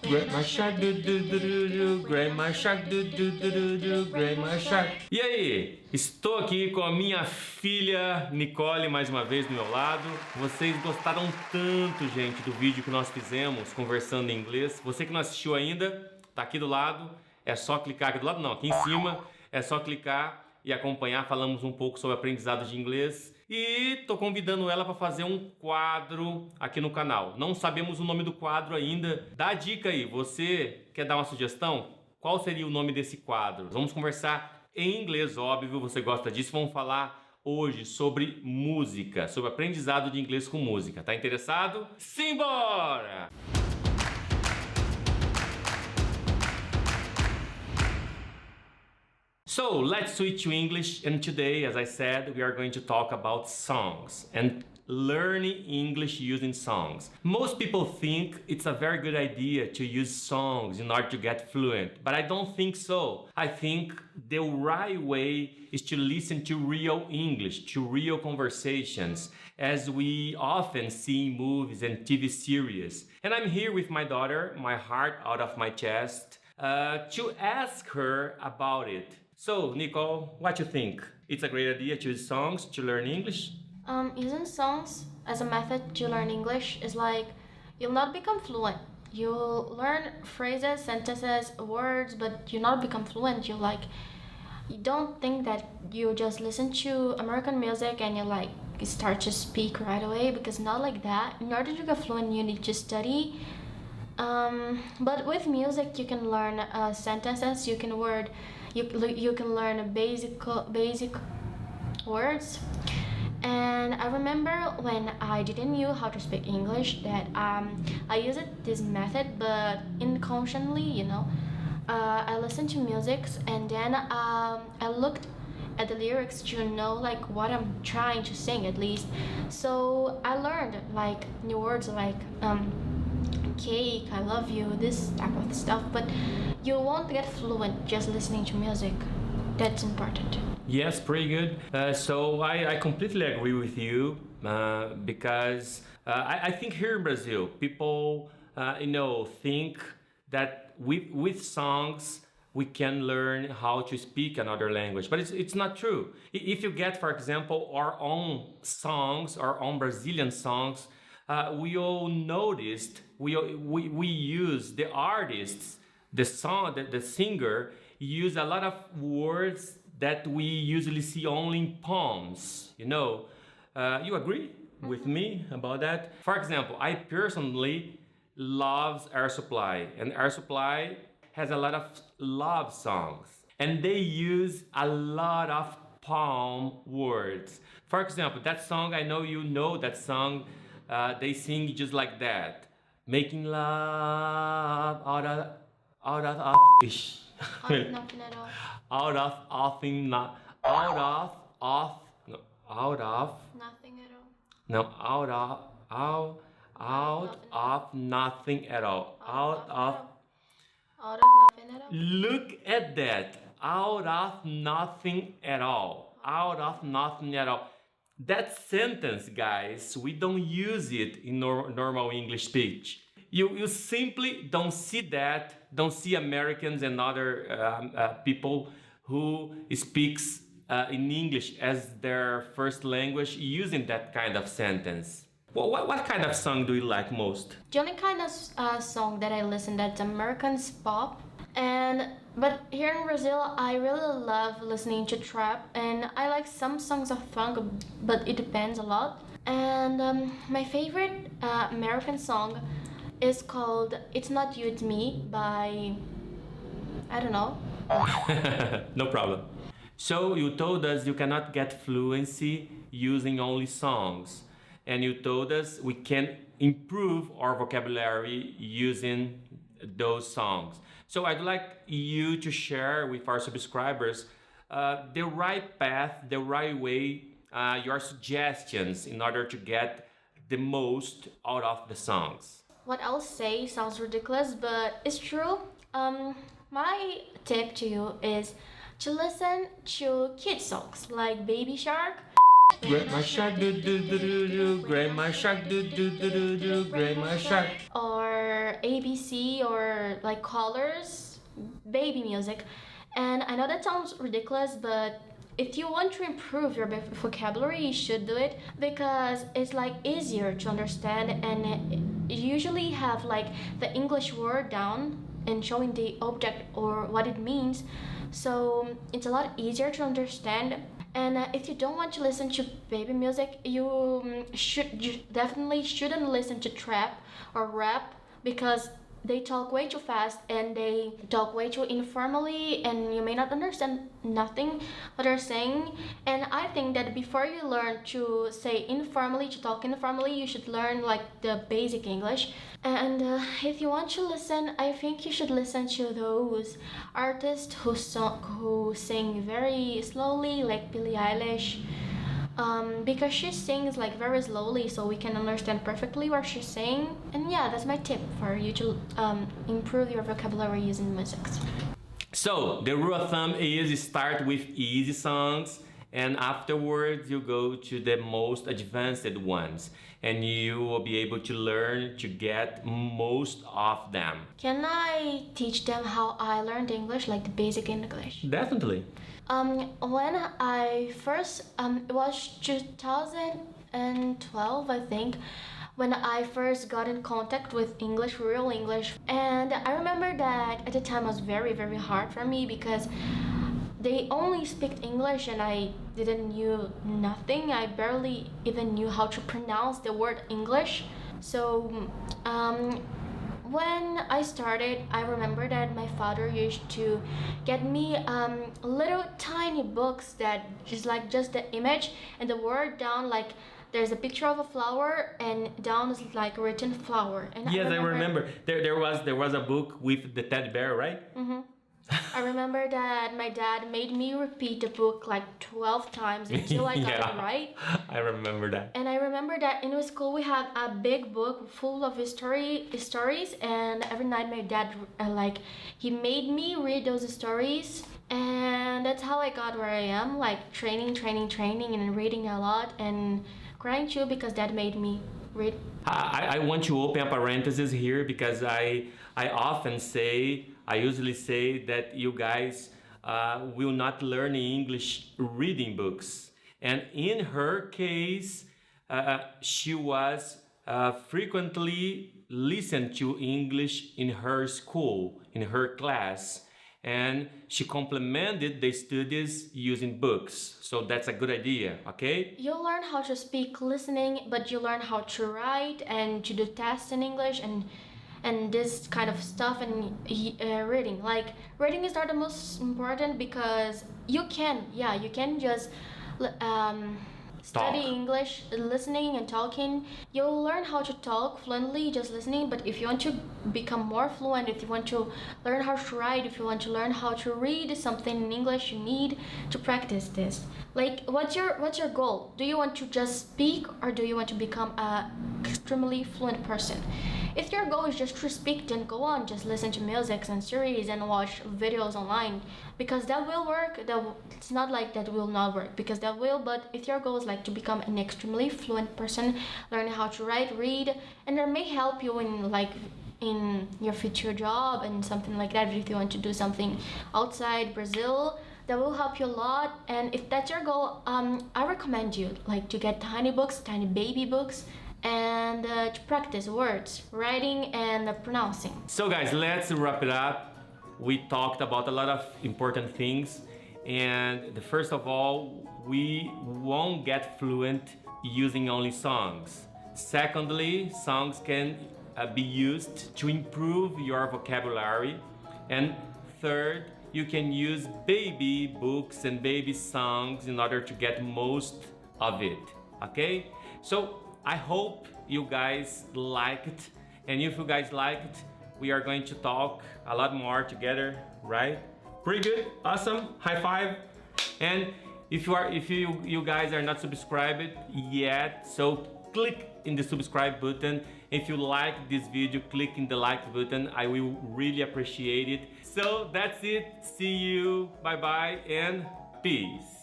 Grandma Shark, do do do do do, Grandma Shark, do do do do do, Grandma Shark. E aí, estou aqui com a minha filha Nicole mais uma vez do meu lado. Vocês gostaram tanto, gente, do vídeo que nós fizemos conversando em inglês. Você que não assistiu ainda, tá aqui do lado. É só clicar aqui do lado, não, aqui em cima. É só clicar e acompanhar. Falamos um pouco sobre aprendizado de inglês. E tô convidando ela para fazer um quadro aqui no canal. Não sabemos o nome do quadro ainda. Dá a dica aí, você quer dar uma sugestão? Qual seria o nome desse quadro? Vamos conversar em inglês, óbvio, você gosta disso. Vamos falar hoje sobre música, sobre aprendizado de inglês com música. Tá interessado? Simbora! So let's switch to English, and today, as I said, we are going to talk about songs and learning English using songs. Most people think it's a very good idea to use songs in order to get fluent, but I don't think so. I think the right way is to listen to real English, to real conversations, as we often see in movies and TV series. And I'm here with my daughter, my heart out of my chest, to ask her about it. So, Nicole, what you think? It's a great idea to use songs to learn English? Using songs as a method to learn English is like you'll not become fluent. You'll learn phrases, sentences, words, but you not become fluent. You don't think that you just listen to American music and you start to speak right away, because not like that. In order to get fluent, you need to study. But with music, you can learn sentences. You can learn basic words. And I remember when I didn't know how to speak English that I used this method, but inconsciently, I listened to music and then I looked at the lyrics to know what I'm trying to sing at least. So I learned new words like cake, I love you, this type of stuff, but you won't get fluent just listening to music. That's important. Yes, pretty good. So I completely agree with you because I think here in Brazil, people, think that with songs, we can learn how to speak another language, but it's not true. If you get, for example, our own songs, our own Brazilian songs, we all noticed, we use the artists, the singer, use a lot of words that we usually see only in poems. You agree with me about that? For example, I personally love Air Supply, and Air Supply has a lot of love songs, and they use a lot of poem words. For example, that song, I know you know that song, they sing just like that, making love out of ish. Nothing at all. Out of nothing at all. No, out of nothing at all. Out of nothing at all. Look at that. Out of nothing at all. Out of nothing at all. That sentence, guys, we don't use it in normal English speech. You simply don't see that, don't see Americans and other people who speaks in English as their first language using that kind of sentence. Well, what kind of song do you like most? The only kind of song that I listen that's American pop, but here in Brazil I really love listening to trap, and I like some songs of funk, but it depends a lot. And my favorite American song is called It's Not You, It's Me by, I don't know. No problem. So you told us you cannot get fluency using only songs. And you told us we can improve our vocabulary using those songs. So I'd like you to share with our subscribers the right path, the right way, your suggestions in order to get the most out of the songs. What I'll say sounds ridiculous, but it's true. My tip to you is to listen to kid songs like Baby Shark, Grandma shark, do do do do do. Grandma shark, do do do do do. Grandma shark. Or ABC or like colors, baby music. And I know that sounds ridiculous, but if you want to improve your vocabulary, you should do it because it's like easier to understand, and you usually have like the English word down and showing the object or what it means, so it's a lot easier to understand. And if you don't want to listen to baby music, you definitely shouldn't listen to trap or rap because they talk way too fast and they talk way too informally, and you may not understand nothing what they're saying. And I think that before you learn to say informally, to talk informally, you should learn like the basic English. And if you want to listen, I think you should listen to those artists who sing very slowly, like Billie Eilish. Because she sings like very slowly, so we can understand perfectly what she's saying. And yeah, that's my tip for you to improve your vocabulary using musicas. So the rule of thumb is start with easy songs, and afterwards you go to the most advanced ones, and you will be able to learn to get most of them. Can I teach them how I learned English, like the basic English? Definitely. When I first, it was 2012, I think, when I first got in contact with English, real English. And I remember that at the time it was very, very hard for me because they only speak English and I didn't knew nothing. I barely even knew how to pronounce the word English. So, when I started, I remember that my father used to get me little tiny books that just the image and the word down, like there's a picture of a flower and down is like written flower. And yes, I remember. There was a book with the teddy bear, right? Mm-hmm. I remember that my dad made me repeat the book like 12 times until I got it right. I remember that. And I remember that in school we had a big book full of stories, and every night my dad he made me read those stories, and that's how I got where I am, like training and reading a lot and crying too because dad made me read. I want to open a parenthesis here because I usually say that you guys will not learn English reading books. And in her case, she was frequently listened to English in her school, in her class. And she complemented the studies using books. So that's a good idea, okay? You learn how to speak listening, but you learn how to write and to do tests in English and this kind of stuff, and reading. Like reading is not the most important because you can just study English, listening and talking. You'll learn how to talk fluently just listening, but if you want to become more fluent, if you want to learn how to write, if you want to learn how to read something in English, you need to practice this. Like, what's your goal? Do you want to just speak or do you want to become a extremely fluent person? If your goal is just to speak, then go on, just listen to music and series and watch videos online, because that will work. It's not like that will not work, because that will. But if your goal is like to become an extremely fluent person, learn how to write, read, and that may help you in your future job and something like that. If you want to do something outside Brazil, that will help you a lot. And if that's your goal, I recommend you to get tiny books, tiny baby books, and to practice words, writing and pronouncing. So guys, let's wrap it up. We talked about a lot of important things, and first of all, we won't get fluent using only songs. Secondly, songs can be used to improve your vocabulary. And third, you can use baby books and baby songs in order to get most of it, okay? So I hope you guys liked, and if you guys liked, we are going to talk a lot more together, right? Pretty good, awesome, high five. And if you guys are not subscribed yet, so click in the subscribe button. If you like this video, click in the like button. I will really appreciate it. So that's it. See you. Bye bye and peace.